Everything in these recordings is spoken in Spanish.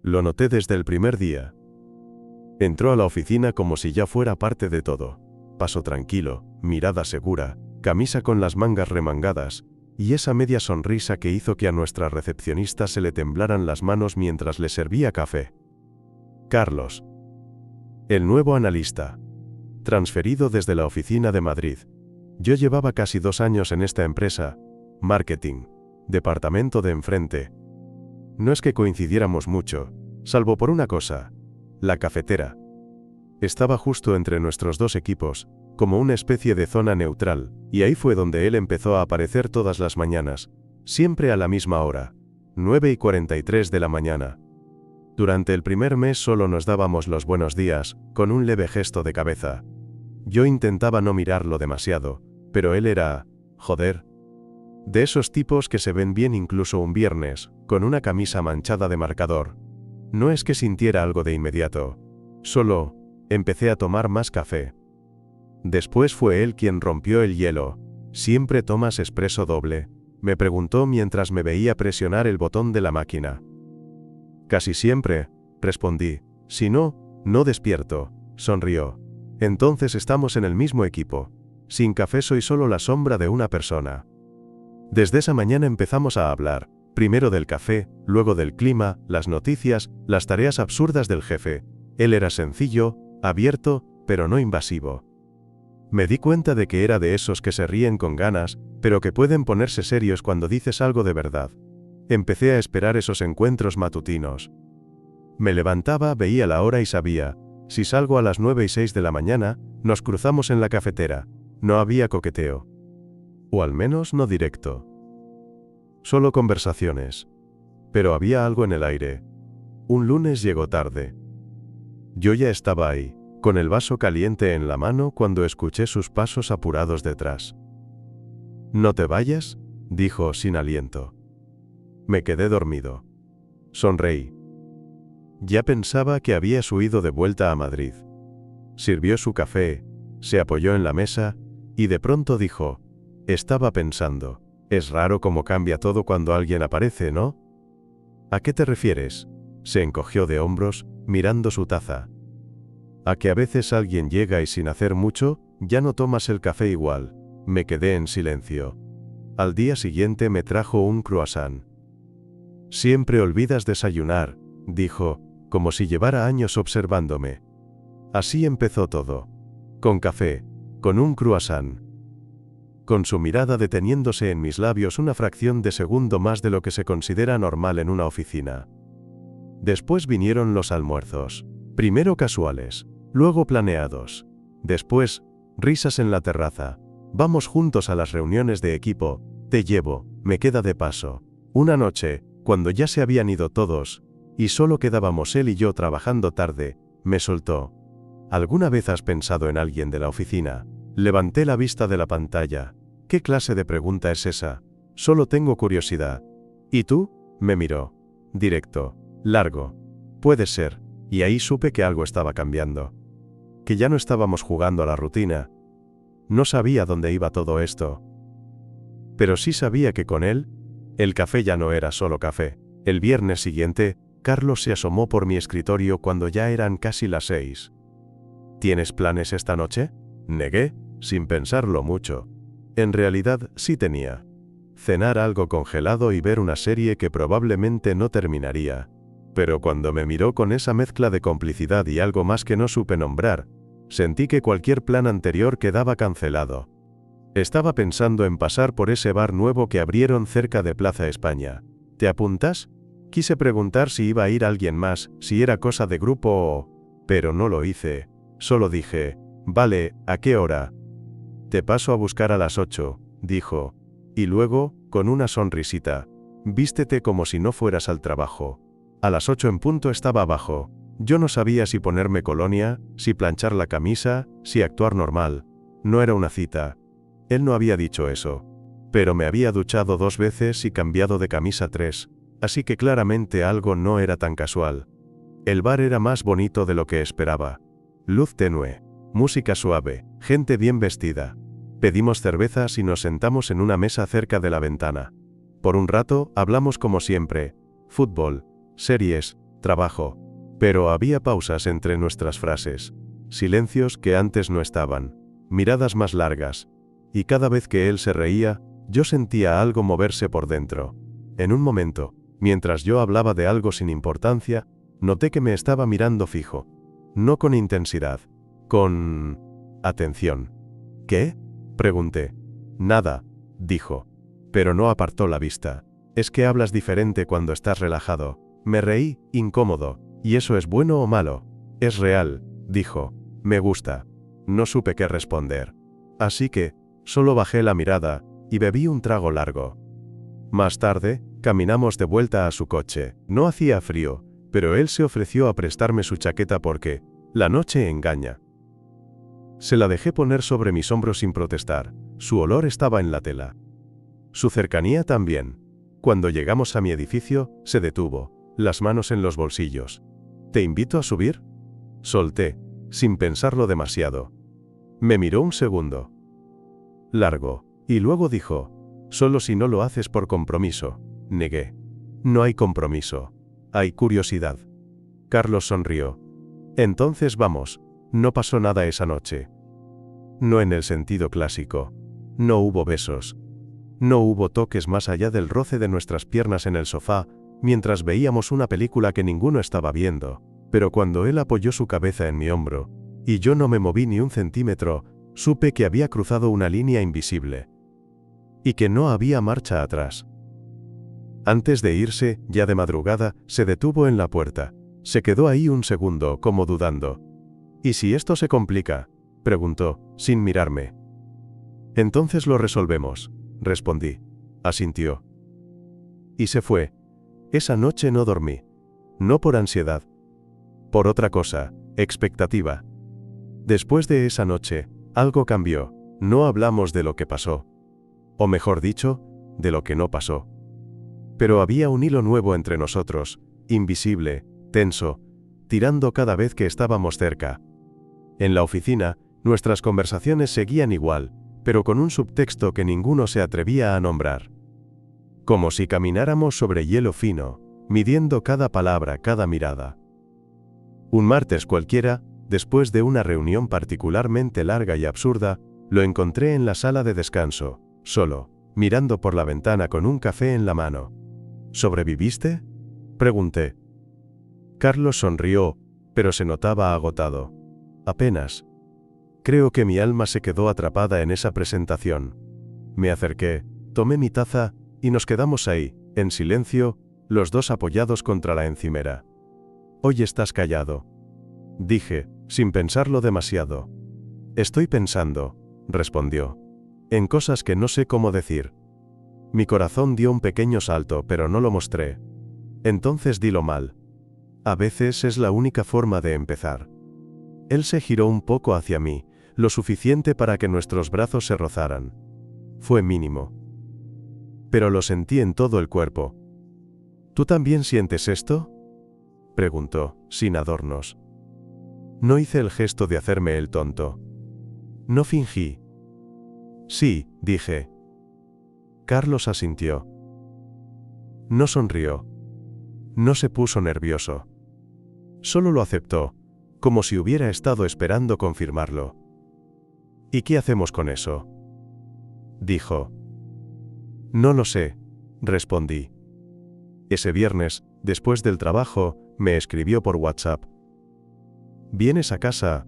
Lo noté desde el primer día. Entró a la oficina como si ya fuera parte de todo. Paso tranquilo, mirada segura, camisa con las mangas remangadas, y esa media sonrisa que hizo que a nuestra recepcionista se le temblaran las manos mientras le servía café. Carlos. El nuevo analista. Transferido desde la oficina de Madrid. Yo llevaba casi 2 años en esta empresa. Marketing. Departamento de enfrente. No es que coincidiéramos mucho, salvo por una cosa. La cafetera. Estaba justo entre nuestros 2 equipos, como una especie de zona neutral, y ahí fue donde él empezó a aparecer todas las mañanas, siempre a la misma hora, 9:43 de la mañana. Durante el primer mes solo nos dábamos los buenos días, con un leve gesto de cabeza. Yo intentaba no mirarlo demasiado, pero él era, joder, de esos tipos que se ven bien incluso un viernes, con una camisa manchada de marcador. No es que sintiera algo de inmediato, solo empecé a tomar más café. Después fue él quien rompió el hielo. ¿Siempre tomas expreso doble?, me preguntó mientras me veía presionar el botón de la máquina. Casi siempre, respondí. Si no, no despierto, sonrió. Entonces estamos en el mismo equipo. Sin café soy solo la sombra de una persona. Desde esa mañana empezamos a hablar, primero del café, luego del clima, las noticias, las tareas absurdas del jefe. Él era sencillo, abierto, pero no invasivo. Me di cuenta de que era de esos que se ríen con ganas, pero que pueden ponerse serios cuando dices algo de verdad. Empecé a esperar esos encuentros matutinos. Me levantaba, veía la hora y sabía, si salgo a las 9:06 de la mañana, nos cruzamos en la cafetera. No había coqueteo. O al menos no directo. Solo conversaciones. Pero había algo en el aire. Un lunes llegó tarde. Yo ya estaba ahí, con el vaso caliente en la mano cuando escuché sus pasos apurados detrás. «¿No te vayas?», dijo sin aliento. Me quedé dormido. Sonreí. Ya pensaba que habías huido de vuelta a Madrid. Sirvió su café, se apoyó en la mesa, y de pronto dijo, «Estaba pensando, es raro cómo cambia todo cuando alguien aparece, ¿no?». «¿A qué te refieres?», se encogió de hombros, mirando su taza. «A que a veces alguien llega y sin hacer mucho, ya no tomas el café igual». Me quedé en silencio. Al día siguiente me trajo un croissant. «Siempre olvidas desayunar», dijo, como si llevara años observándome. Así empezó todo. Con café, con un croissant. Con su mirada deteniéndose en mis labios una fracción de segundo más de lo que se considera normal en una oficina. Después vinieron los almuerzos. Primero casuales, luego planeados. Después, risas en la terraza. Vamos juntos a las reuniones de equipo, te llevo, me queda de paso. Una noche, cuando ya se habían ido todos, y solo quedábamos él y yo trabajando tarde, me soltó. ¿Alguna vez has pensado en alguien de la oficina? Levanté la vista de la pantalla. ¿Qué clase de pregunta es esa? Solo tengo curiosidad. ¿Y tú? Me miró. Directo. Largo. Puede ser. Y ahí supe que algo estaba cambiando. Que ya no estábamos jugando a la rutina. No sabía dónde iba todo esto. Pero sí sabía que con él, el café ya no era solo café. El viernes siguiente, Carlos se asomó por mi escritorio cuando ya eran casi las 6. ¿Tienes planes esta noche?, negué, sin pensarlo mucho. En realidad, sí tenía. Cenar algo congelado y ver una serie que probablemente no terminaría. Pero cuando me miró con esa mezcla de complicidad y algo más que no supe nombrar, sentí que cualquier plan anterior quedaba cancelado. Estaba pensando en pasar por ese bar nuevo que abrieron cerca de Plaza España. ¿Te apuntas? Quise preguntar si iba a ir alguien más, si era cosa de grupo o... Pero no lo hice. Solo dije, vale, ¿a qué hora? Te paso a buscar a las 8, dijo. Y luego, con una sonrisita, vístete como si no fueras al trabajo. A las 8 en punto estaba abajo. Yo no sabía si ponerme colonia, si planchar la camisa, si actuar normal. No era una cita. Él no había dicho eso. Pero me había duchado 2 veces y cambiado de camisa 3, así que claramente algo no era tan casual. El bar era más bonito de lo que esperaba. Luz tenue, música suave, gente bien vestida. Pedimos cervezas y nos sentamos en una mesa cerca de la ventana. Por un rato, hablamos como siempre. Fútbol, series, trabajo. Pero había pausas entre nuestras frases, silencios que antes no estaban, miradas más largas. Y cada vez que él se reía, yo sentía algo moverse por dentro. En un momento, mientras yo hablaba de algo sin importancia, noté que me estaba mirando fijo. No con intensidad, con atención. ¿Qué? Pregunté. Nada, dijo. Pero no apartó la vista. Es que hablas diferente cuando estás relajado. Me reí, incómodo. ¿Y eso es bueno o malo? Es real, dijo. Me gusta. No supe qué responder. Así que, solo bajé la mirada, y bebí un trago largo. Más tarde, caminamos de vuelta a su coche. No hacía frío, pero él se ofreció a prestarme su chaqueta porque la noche engaña. Se la dejé poner sobre mis hombros sin protestar. Su olor estaba en la tela. Su cercanía también. Cuando llegamos a mi edificio, se detuvo, las manos en los bolsillos. ¿Te invito a subir? Solté, sin pensarlo demasiado. Me miró un segundo. Largo, y luego dijo, solo si no lo haces por compromiso. Negué. No hay compromiso. Hay curiosidad. Carlos sonrió. Entonces vamos. No pasó nada esa noche. No en el sentido clásico. No hubo besos. No hubo toques más allá del roce de nuestras piernas en el sofá, mientras veíamos una película que ninguno estaba viendo, pero cuando él apoyó su cabeza en mi hombro, y yo no me moví ni un centímetro, supe que había cruzado una línea invisible. Y que no había marcha atrás. Antes de irse, ya de madrugada, se detuvo en la puerta. Se quedó ahí un segundo, como dudando. ¿Y si esto se complica?, preguntó, sin mirarme. Entonces lo resolvemos, respondí. Asintió. Y se fue. Esa noche no dormí. No por ansiedad. Por otra cosa, expectativa. Después de esa noche, algo cambió. No hablamos de lo que pasó. O mejor dicho, de lo que no pasó. Pero había un hilo nuevo entre nosotros, invisible, tenso, tirando cada vez que estábamos cerca. En la oficina, nuestras conversaciones seguían igual, pero con un subtexto que ninguno se atrevía a nombrar. Como si camináramos sobre hielo fino, midiendo cada palabra, cada mirada. Un martes cualquiera, después de una reunión particularmente larga y absurda, lo encontré en la sala de descanso, solo, mirando por la ventana con un café en la mano. ¿Sobreviviste?, pregunté. Carlos sonrió, pero se notaba agotado. Apenas. Creo que mi alma se quedó atrapada en esa presentación. Me acerqué, tomé mi taza, y nos quedamos ahí, en silencio, los dos apoyados contra la encimera. Hoy estás callado. Dije, sin pensarlo demasiado. Estoy pensando, respondió. En cosas que no sé cómo decir. Mi corazón dio un pequeño salto, pero no lo mostré. Entonces dilo mal. A veces es la única forma de empezar. Él se giró un poco hacia mí, lo suficiente para que nuestros brazos se rozaran. Fue mínimo. Pero lo sentí en todo el cuerpo. ¿Tú también sientes esto?, preguntó, sin adornos. No hice el gesto de hacerme el tonto. No fingí. Sí, dije. Carlos asintió. No sonrió. No se puso nervioso. Solo lo aceptó, como si hubiera estado esperando confirmarlo. ¿Y qué hacemos con eso?, dijo. No lo sé, respondí. Ese viernes, después del trabajo, me escribió por WhatsApp. ¿Vienes a casa?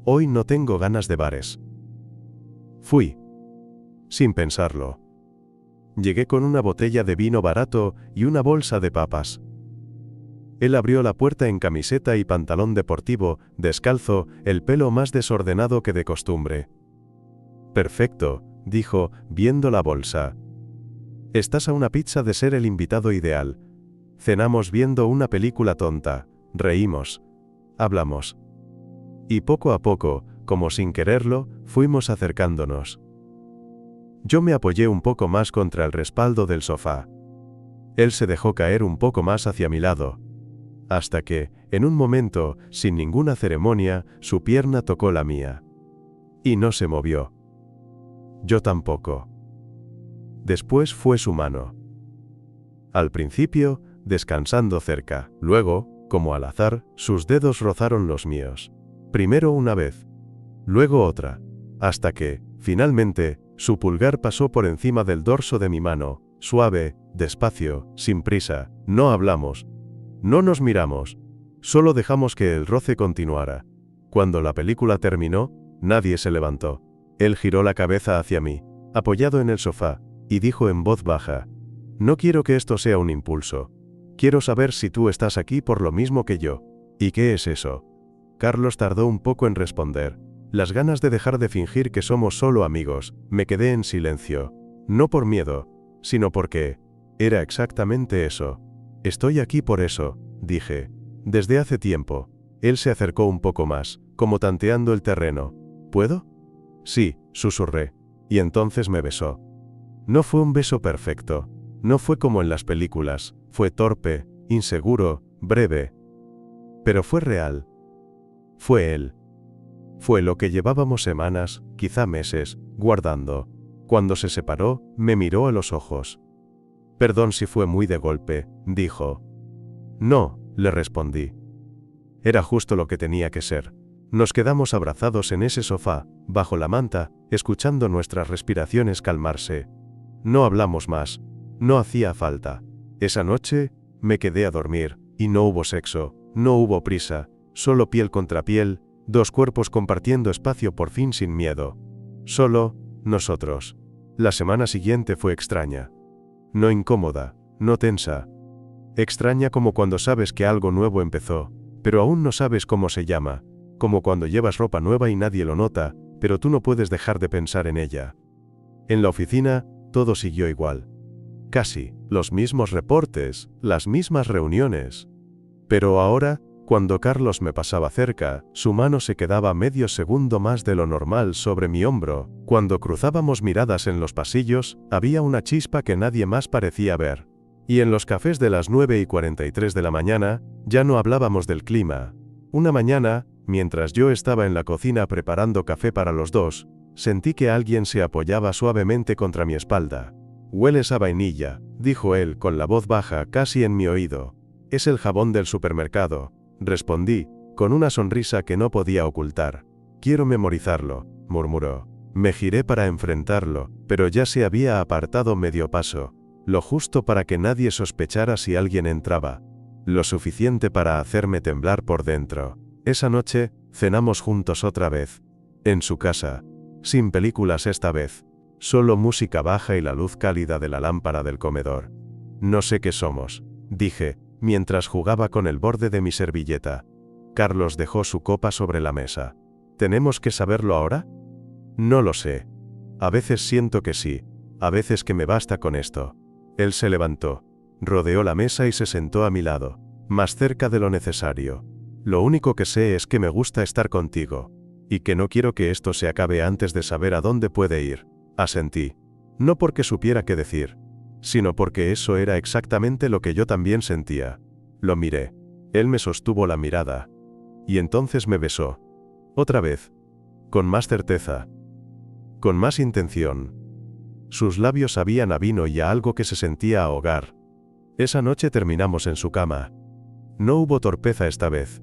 Hoy no tengo ganas de bares. Fui. Sin pensarlo. Llegué con una botella de vino barato y una bolsa de papas. Él abrió la puerta en camiseta y pantalón deportivo, descalzo, el pelo más desordenado que de costumbre. Perfecto, dijo, viendo la bolsa. Estás a una pizza de ser el invitado ideal. Cenamos viendo una película tonta, reímos, hablamos. Y poco a poco, como sin quererlo, fuimos acercándonos. Yo me apoyé un poco más contra el respaldo del sofá. Él se dejó caer un poco más hacia mi lado. Hasta que, en un momento, sin ninguna ceremonia, su pierna tocó la mía. Y no se movió. Yo tampoco. Después fue su mano. Al principio, descansando cerca, luego, Como al azar, sus dedos rozaron los míos. Primero una vez, luego otra, hasta que, finalmente, su pulgar pasó por encima del dorso de mi mano, suave, despacio, sin prisa. No hablamos. No nos miramos. Solo dejamos que el roce continuara. Cuando la película terminó, nadie se levantó. Él giró la cabeza hacia mí, apoyado en el sofá, y dijo en voz baja: «No quiero que esto sea un impulso. Quiero saber si tú estás aquí por lo mismo que yo». «¿Y qué es eso?». Carlos tardó un poco en responder. Las ganas de dejar de fingir que somos solo amigos. Me quedé en silencio. No por miedo, sino porque era exactamente eso. «Estoy aquí por eso», dije. «Desde hace tiempo». Él se acercó un poco más, como tanteando el terreno. «¿Puedo?». «Sí», susurré. Y entonces me besó. No fue un beso perfecto. No fue como en las películas. Fue torpe, inseguro, breve. Pero fue real. Fue él. Fue lo que llevábamos semanas, quizá meses, guardando. Cuando se separó, me miró a los ojos. «Perdón si fue muy de golpe», dijo. «No», le respondí. Era justo lo que tenía que ser. Nos quedamos abrazados en ese sofá, bajo la manta, escuchando nuestras respiraciones calmarse. No hablamos más. No hacía falta. Esa noche, me quedé a dormir, y no hubo sexo, no hubo prisa, solo piel contra piel, dos cuerpos compartiendo espacio por fin sin miedo. Solo, nosotros. La semana siguiente fue extraña. No incómoda, no tensa. Extraña como cuando sabes que algo nuevo empezó, pero aún no sabes cómo se llama, como cuando llevas ropa nueva y nadie lo nota, pero tú no puedes dejar de pensar en ella. En la oficina, todo siguió igual. Casi, los mismos reportes, las mismas reuniones. Pero ahora, cuando Carlos me pasaba cerca, su mano se quedaba medio segundo más de lo normal sobre mi hombro. Cuando cruzábamos miradas en los pasillos, había una chispa que nadie más parecía ver. Y en los cafés de las 9:43 de la mañana, ya no hablábamos del clima. Una mañana, mientras yo estaba en la cocina preparando café para los dos, sentí que alguien se apoyaba suavemente contra mi espalda. «Hueles a vainilla», dijo él con la voz baja casi en mi oído. «Es el jabón del supermercado», respondí, con una sonrisa que no podía ocultar. «Quiero memorizarlo», murmuró. Me giré para enfrentarlo, pero ya se había apartado medio paso, lo justo para que nadie sospechara si alguien entraba, lo suficiente para hacerme temblar por dentro. Esa noche, cenamos juntos otra vez. En su casa. Sin películas esta vez. Solo música baja y la luz cálida de la lámpara del comedor. «No sé qué somos», dije, mientras jugaba con el borde de mi servilleta. Carlos dejó su copa sobre la mesa. «¿Tenemos que saberlo ahora?». «No lo sé. A veces siento que sí, a veces que me basta con esto». Él se levantó, rodeó la mesa y se sentó a mi lado, más cerca de lo necesario. «Lo único que sé es que me gusta estar contigo, y que no quiero que esto se acabe antes de saber a dónde puede ir», asentí. No porque supiera qué decir, sino porque eso era exactamente lo que yo también sentía. Lo miré. Él me sostuvo la mirada. Y entonces me besó. Otra vez. Con más certeza. Con más intención. Sus labios sabían a vino y a algo que se sentía a hogar. Esa noche terminamos en su cama. No hubo torpeza esta vez.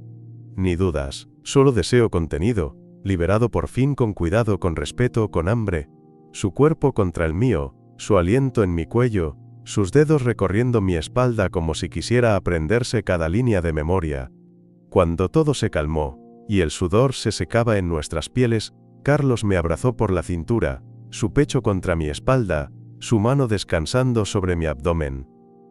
Ni dudas, solo deseo contenido, liberado por fin con cuidado, con respeto, con hambre. Su cuerpo contra el mío, su aliento en mi cuello, sus dedos recorriendo mi espalda como si quisiera aprenderse cada línea de memoria. Cuando todo se calmó, y el sudor se secaba en nuestras pieles, Carlos me abrazó por la cintura, su pecho contra mi espalda, su mano descansando sobre mi abdomen.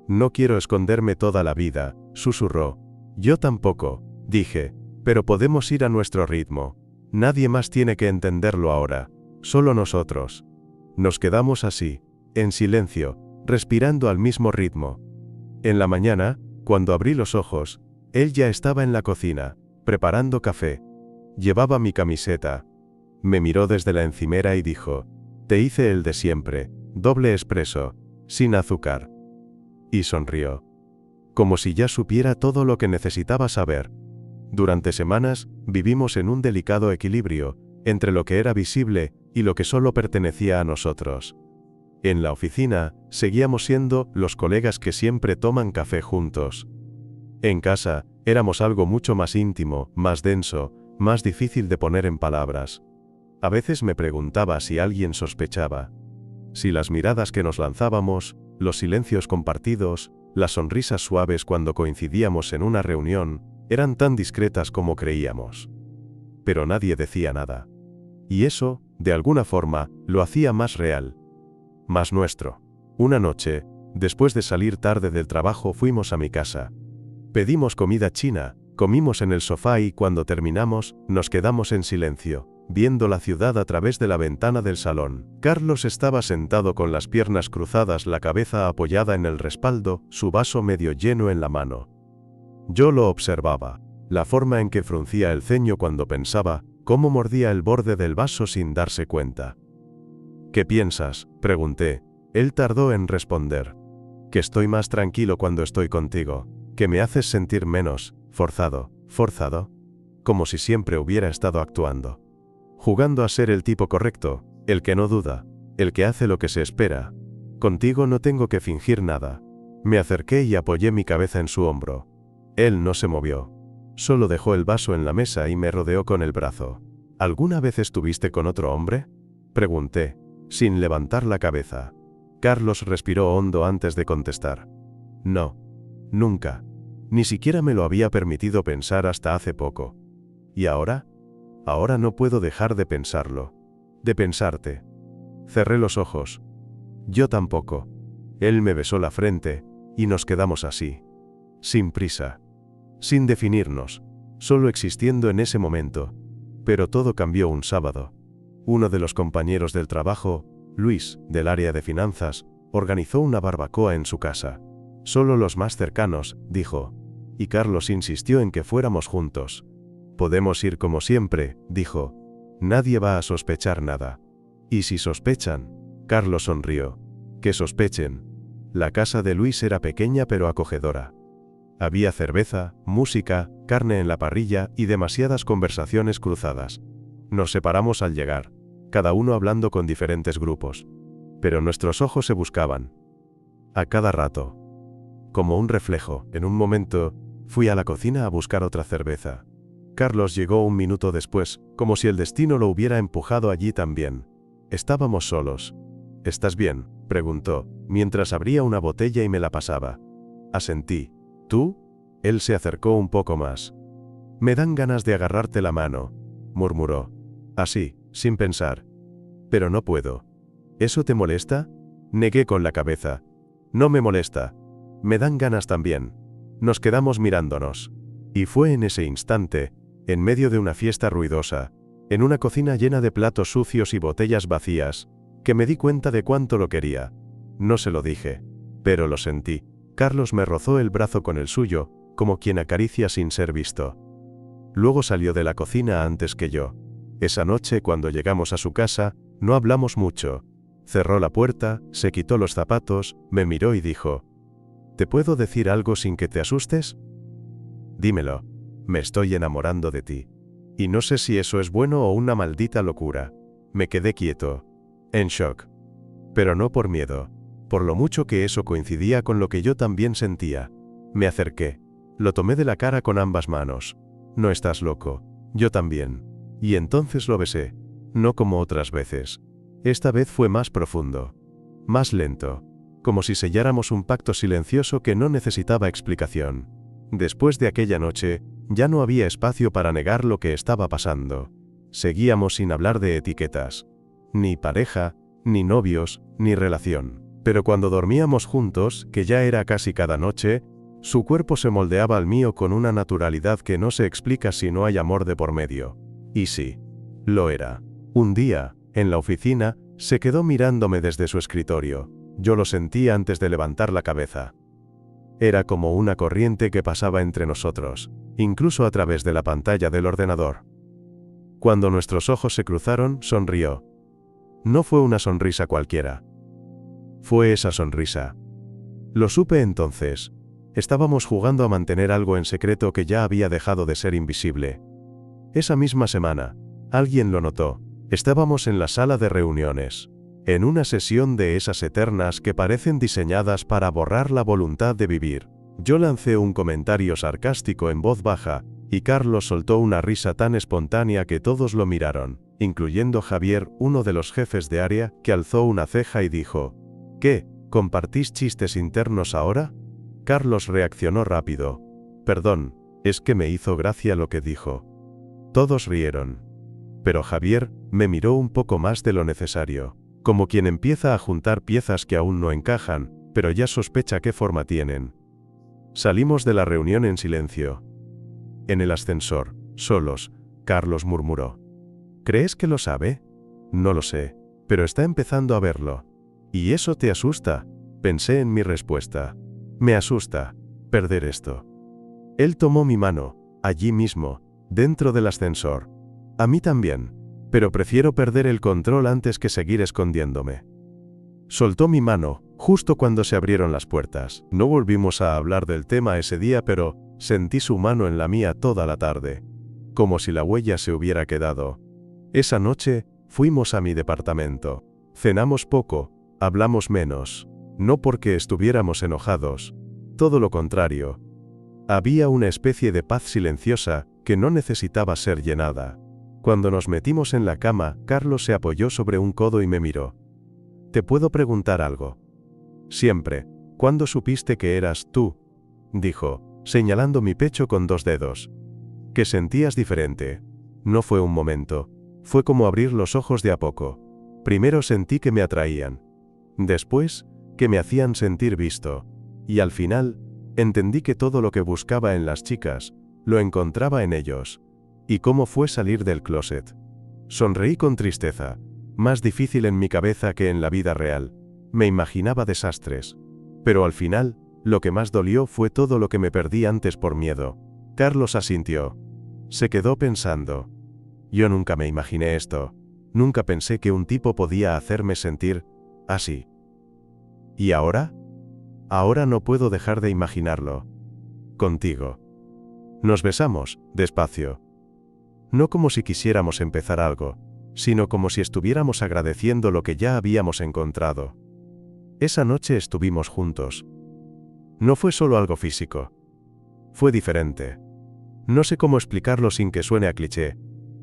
«No quiero esconderme toda la vida», susurró. «Yo tampoco», dije, «pero podemos ir a nuestro ritmo. Nadie más tiene que entenderlo ahora, solo nosotros». Nos quedamos así, en silencio, respirando al mismo ritmo. En la mañana, cuando abrí los ojos, él ya estaba en la cocina, preparando café. Llevaba mi camiseta. Me miró desde la encimera y dijo: «Te hice el de siempre, doble espresso, sin azúcar». Y sonrió. Como si ya supiera todo lo que necesitaba saber. Durante semanas, vivimos en un delicado equilibrio, entre lo que era visible y lo que solo pertenecía a nosotros. En la oficina, seguíamos siendo los colegas que siempre toman café juntos. En casa, Éramos algo mucho más íntimo, más denso, más difícil de poner en palabras. A veces me preguntaba si alguien sospechaba. Si las miradas que nos lanzábamos, los silencios compartidos, las sonrisas suaves cuando coincidíamos en una reunión, eran tan discretas como creíamos. Pero nadie decía nada. Y eso, de alguna forma, lo hacía más real. Más nuestro. Una noche, después de salir tarde del trabajo, fuimos a mi casa. Pedimos comida china, comimos en el sofá y cuando terminamos, nos quedamos en silencio, viendo la ciudad a través de la ventana del salón. Carlos estaba sentado con las piernas cruzadas, la cabeza apoyada en el respaldo, su vaso medio lleno en la mano. Yo lo observaba, la forma en que fruncía el ceño cuando pensaba, cómo mordía el borde del vaso sin darse cuenta. ¿Qué piensas?, pregunté. Él tardó en responder. Que estoy más tranquilo cuando estoy contigo, que me haces sentir menos, forzado, como si siempre hubiera estado actuando. Jugando a ser el tipo correcto, el que no duda, el que hace lo que se espera. Contigo no tengo que fingir nada. Me acerqué y apoyé mi cabeza en su hombro. Él no se movió. Solo dejó el vaso en la mesa y me rodeó con el brazo. ¿Alguna vez estuviste con otro hombre?, pregunté, sin levantar la cabeza. Carlos respiró hondo antes de contestar. No. Nunca. Ni siquiera me lo había permitido pensar hasta hace poco. ¿Y ahora? Ahora no puedo dejar de pensarlo. De pensarte. Cerré los ojos. Yo tampoco. Él me besó la frente, y nos quedamos así. Sin prisa. Sin definirnos. Solo existiendo en ese momento. Pero todo cambió un sábado. Uno de los compañeros del trabajo, Luis, del área de finanzas, organizó una barbacoa en su casa. Solo los más cercanos, dijo. Y Carlos insistió en que fuéramos juntos. Podemos ir como siempre, dijo. Nadie va a sospechar nada. ¿Y si sospechan? Carlos sonrió. Que sospechen. La casa de Luis era pequeña pero acogedora. Había cerveza, música, carne en la parrilla y demasiadas conversaciones cruzadas. Nos separamos al llegar, cada uno hablando con diferentes grupos. Pero nuestros ojos se buscaban. A cada rato. Como un reflejo, en un momento, fui a la cocina a buscar otra cerveza. Carlos llegó un minuto después, como si el destino lo hubiera empujado allí también. Estábamos solos. ¿Estás bien?, preguntó, mientras abría una botella y me la pasaba. Asentí. ¿Tú? Él se acercó un poco más. Me dan ganas de agarrarte la mano, murmuró. Así, sin pensar. Pero no puedo. ¿Eso te molesta? Negué con la cabeza. No me molesta. Me dan ganas también. Nos quedamos mirándonos. Y fue en ese instante, en medio de una fiesta ruidosa, en una cocina llena de platos sucios y botellas vacías, que me di cuenta de cuánto lo quería. No se lo dije, pero lo sentí. Carlos me rozó el brazo con el suyo, como quien acaricia sin ser visto. Luego salió de la cocina antes que yo. Esa noche, cuando llegamos a su casa, no hablamos mucho. Cerró la puerta, se quitó los zapatos, me miró y dijo: ¿Te puedo decir algo sin que te asustes? Dímelo. Me estoy enamorando de ti. Y no sé si eso es bueno o una maldita locura. Me quedé quieto, en shock. Pero no por miedo, por lo mucho que eso coincidía con lo que yo también sentía. Me acerqué. Lo tomé de la cara con ambas manos. No estás loco. Yo también. Y entonces lo besé. No como otras veces. Esta vez fue más profundo. Más lento. Como si selláramos un pacto silencioso que no necesitaba explicación. Después de aquella noche, ya no había espacio para negar lo que estaba pasando. Seguíamos sin hablar de etiquetas. Ni pareja, ni novios, ni relación. Pero cuando dormíamos juntos, que ya era casi cada noche, su cuerpo se moldeaba al mío con una naturalidad que no se explica si no hay amor de por medio. Y sí, lo era. Un día, en la oficina, se quedó mirándome desde su escritorio. Yo lo sentí antes de levantar la cabeza. Era como una corriente que pasaba entre nosotros, incluso a través de la pantalla del ordenador. Cuando nuestros ojos se cruzaron, sonrió. No fue una sonrisa cualquiera. Fue esa sonrisa. Lo supe entonces. Estábamos jugando a mantener algo en secreto que ya había dejado de ser invisible. Esa misma semana, alguien lo notó. Estábamos en la sala de reuniones, en una sesión de esas eternas que parecen diseñadas para borrar la voluntad de vivir. Yo lancé un comentario sarcástico en voz baja, y Carlos soltó una risa tan espontánea que todos lo miraron, incluyendo Javier, uno de los jefes de área, que alzó una ceja y dijo: ¿Qué? ¿Compartís chistes internos ahora? Carlos reaccionó rápido: Perdón, es que me hizo gracia lo que dijo. Todos rieron. Pero Javier me miró un poco más de lo necesario, como quien empieza a juntar piezas que aún no encajan, pero ya sospecha qué forma tienen. Salimos de la reunión en silencio. En el ascensor, solos, Carlos murmuró: ¿Crees que lo sabe? No lo sé, pero está empezando a verlo. ¿Y eso te asusta? Pensé en mi respuesta. Me asusta perder esto. Él tomó mi mano, allí mismo, dentro del ascensor. A mí también, pero prefiero perder el control antes que seguir escondiéndome. Soltó mi mano, justo cuando se abrieron las puertas. No volvimos a hablar del tema ese día, pero sentí su mano en la mía toda la tarde, como si la huella se hubiera quedado. Esa noche, fuimos a mi departamento. Cenamos poco, hablamos menos. No porque estuviéramos enojados. Todo lo contrario. Había una especie de paz silenciosa que no necesitaba ser llenada. Cuando nos metimos en la cama, Carlos se apoyó sobre un codo y me miró. ¿Te puedo preguntar algo? Siempre. ¿Cuándo supiste que eras tú? Dijo, señalando mi pecho con 2 dedos. Que sentías diferente. No fue un momento. Fue como abrir los ojos de a poco. Primero sentí que me atraían. Después, que me hacían sentir visto. Y al final, entendí que todo lo que buscaba en las chicas, lo encontraba en ellos. ¿Y cómo fue salir del closet? Sonreí con tristeza. Más difícil en mi cabeza que en la vida real. Me imaginaba desastres. Pero al final, lo que más dolió fue todo lo que me perdí antes por miedo. Carlos asintió. Se quedó pensando. Yo nunca me imaginé esto. Nunca pensé que un tipo podía hacerme sentir así. ¿Y ahora? Ahora no puedo dejar de imaginarlo. Contigo. Nos besamos, despacio. No como si quisiéramos empezar algo, sino como si estuviéramos agradeciendo lo que ya habíamos encontrado. Esa noche estuvimos juntos. No fue solo algo físico. Fue diferente. No sé cómo explicarlo sin que suene a cliché.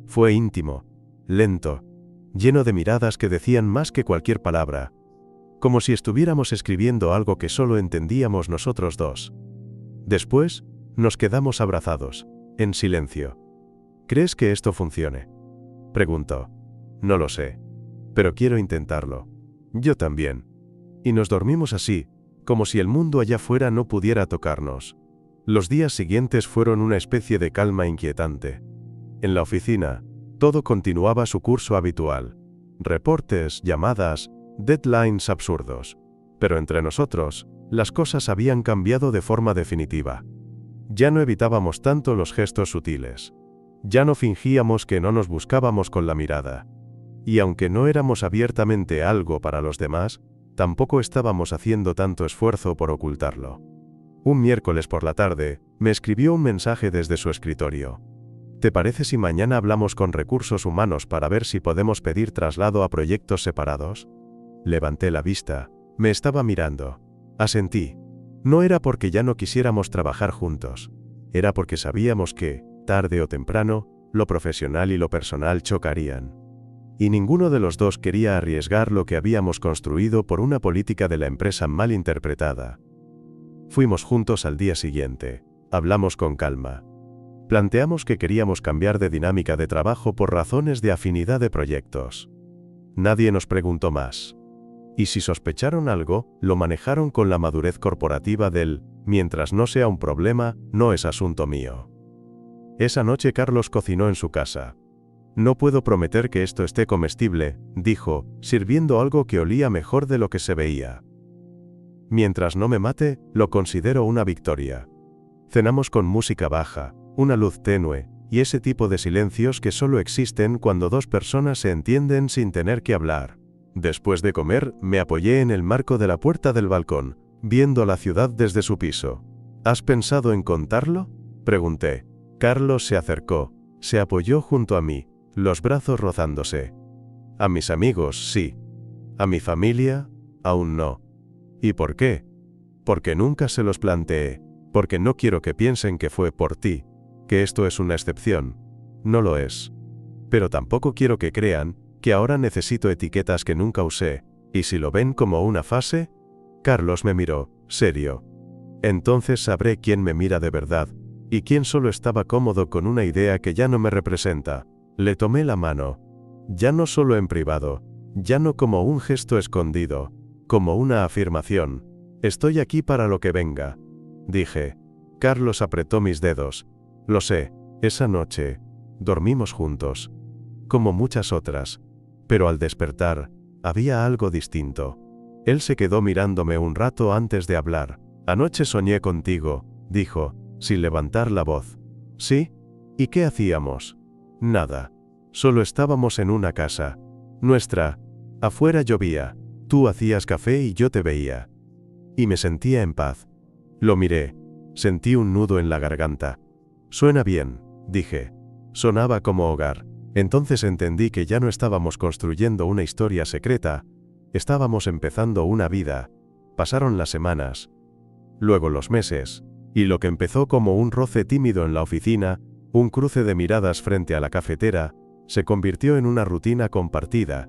Fue íntimo, lento, lleno de miradas que decían más que cualquier palabra. Como si estuviéramos escribiendo algo que solo entendíamos nosotros dos. Después, nos quedamos abrazados, en silencio. ¿Crees que esto funcione? Preguntó. No lo sé. Pero quiero intentarlo. Yo también. Y nos dormimos así, como si el mundo allá afuera no pudiera tocarnos. Los días siguientes fueron una especie de calma inquietante. En la oficina, todo continuaba su curso habitual. Reportes, llamadas, deadlines absurdos. Pero entre nosotros, las cosas habían cambiado de forma definitiva. Ya no evitábamos tanto los gestos sutiles. Ya no fingíamos que no nos buscábamos con la mirada. Y aunque no éramos abiertamente algo para los demás, tampoco estábamos haciendo tanto esfuerzo por ocultarlo. Un miércoles por la tarde, me escribió un mensaje desde su escritorio. ¿Te parece si mañana hablamos con recursos humanos para ver si podemos pedir traslado a proyectos separados? Levanté la vista. Me estaba mirando. Asentí. No era porque ya no quisiéramos trabajar juntos. Era porque sabíamos que, tarde o temprano, lo profesional y lo personal chocarían. Y ninguno de los dos quería arriesgar lo que habíamos construido por una política de la empresa mal interpretada. Fuimos juntos al día siguiente. Hablamos con calma. Planteamos que queríamos cambiar de dinámica de trabajo por razones de afinidad de proyectos. Nadie nos preguntó más. Y si sospecharon algo, lo manejaron con la madurez corporativa del, mientras no sea un problema, no es asunto mío. Esa noche Carlos cocinó en su casa. No puedo prometer que esto esté comestible, dijo, sirviendo algo que olía mejor de lo que se veía. Mientras no me mate, lo considero una victoria. Cenamos con música baja, una luz tenue, y ese tipo de silencios que solo existen cuando dos personas se entienden sin tener que hablar. Después de comer, me apoyé en el marco de la puerta del balcón, viendo la ciudad desde su piso. ¿Has pensado en contarlo? Pregunté. Carlos se acercó, se apoyó junto a mí, los brazos rozándose. A mis amigos, sí. A mi familia, aún no. ¿Y por qué? Porque nunca se los planteé. porque no quiero que piensen que fue por ti, que esto es una excepción. No lo es. Pero tampoco quiero que crean que ahora necesito etiquetas que nunca usé, y si lo ven como una fase. Carlos me miró, serio. Entonces sabré quién me mira de verdad, y quién solo estaba cómodo con una idea que ya no me representa. Le tomé la mano. Ya no solo en privado, ya no como un gesto escondido, como una afirmación. Estoy aquí para lo que venga. Dije. Carlos apretó mis dedos. Lo sé, esa noche, dormimos juntos. Como muchas otras. Pero al despertar, había algo distinto. Él se quedó mirándome un rato antes de hablar. Anoche soñé contigo, dijo, sin levantar la voz. ¿Sí? ¿Y qué hacíamos? Nada. Solo estábamos en una casa. Nuestra. Afuera llovía. Tú hacías café y yo te veía. Y me sentía en paz. Lo miré. Sentí un nudo en la garganta. Suena bien, dije. Sonaba como hogar. Entonces entendí que ya no estábamos construyendo una historia secreta. Estábamos empezando una vida. Pasaron las semanas. Luego los meses. Y lo que empezó como un roce tímido en la oficina, un cruce de miradas frente a la cafetera, se convirtió en una rutina compartida.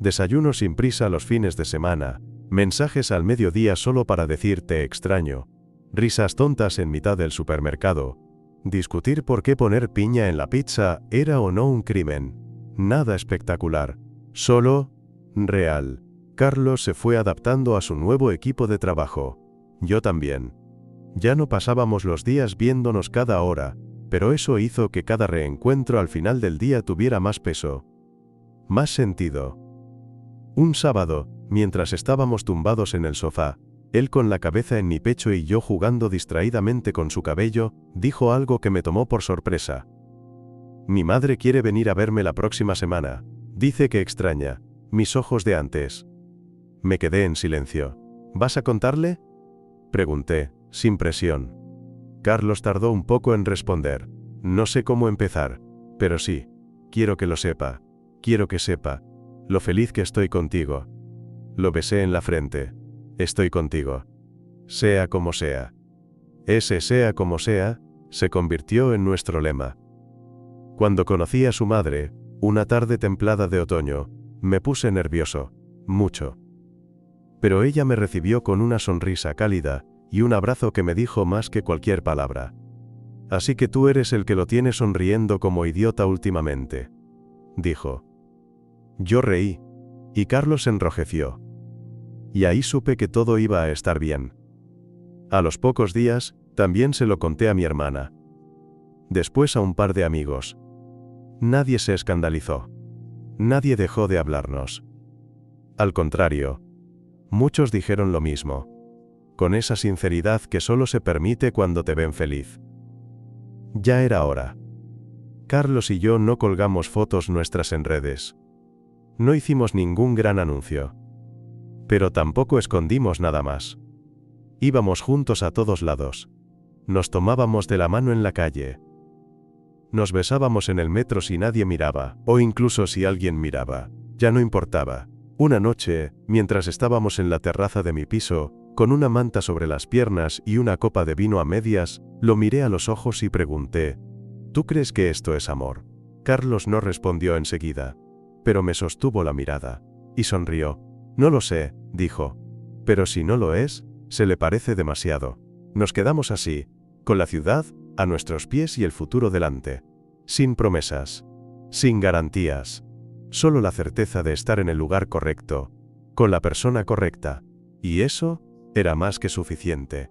Desayuno sin prisa los fines de semana, mensajes al mediodía solo para decir te extraño, risas tontas en mitad del supermercado, discutir por qué poner piña en la pizza era o no un crimen. Nada espectacular, solo real. Carlos se fue adaptando a su nuevo equipo de trabajo. Yo también. Ya no pasábamos los días viéndonos cada hora, pero eso hizo que cada reencuentro al final del día tuviera más peso, más sentido. Un sábado, mientras estábamos tumbados en el sofá, él con la cabeza en mi pecho y yo jugando distraídamente con su cabello, dijo algo que me tomó por sorpresa. Mi madre quiere venir a verme la próxima semana. Dice que extraña mis ojos de antes. Me quedé en silencio. ¿Vas a contarle? Pregunté, sin presión. Carlos tardó un poco en responder. No sé cómo empezar, pero sí, quiero que lo sepa. Quiero que sepa lo feliz que estoy contigo. Lo besé en la frente. Estoy contigo. Sea como sea. Ese sea como sea, se convirtió en nuestro lema. Cuando conocí a su madre, una tarde templada de otoño, me puse nervioso, mucho. Pero ella me recibió con una sonrisa cálida, y un abrazo que me dijo más que cualquier palabra. Así que tú eres el que lo tiene sonriendo como idiota últimamente, dijo. Yo reí, y Carlos se enrojeció. Y ahí supe que todo iba a estar bien. A los pocos días, también se lo conté a mi hermana. Después a un par de amigos. Nadie se escandalizó. Nadie dejó de hablarnos. Al contrario, muchos dijeron lo mismo. Con esa sinceridad que solo se permite cuando te ven feliz. Ya era hora. Carlos y yo no colgamos fotos nuestras en redes. No hicimos ningún gran anuncio. Pero tampoco escondimos nada más. Íbamos juntos a todos lados. Nos tomábamos de la mano en la calle. Nos besábamos en el metro si nadie miraba, o incluso si alguien miraba. Ya no importaba. Una noche, mientras estábamos en la terraza de mi piso, con una manta sobre las piernas y una copa de vino a medias, lo miré a los ojos y pregunté, ¿tú crees que esto es amor? Carlos no respondió enseguida, pero me sostuvo la mirada, y sonrió. No lo sé, dijo, pero si no lo es, se le parece demasiado. Nos quedamos así, con la ciudad a nuestros pies y el futuro delante. Sin promesas, sin garantías, solo la certeza de estar en el lugar correcto, con la persona correcta, y eso era más que suficiente.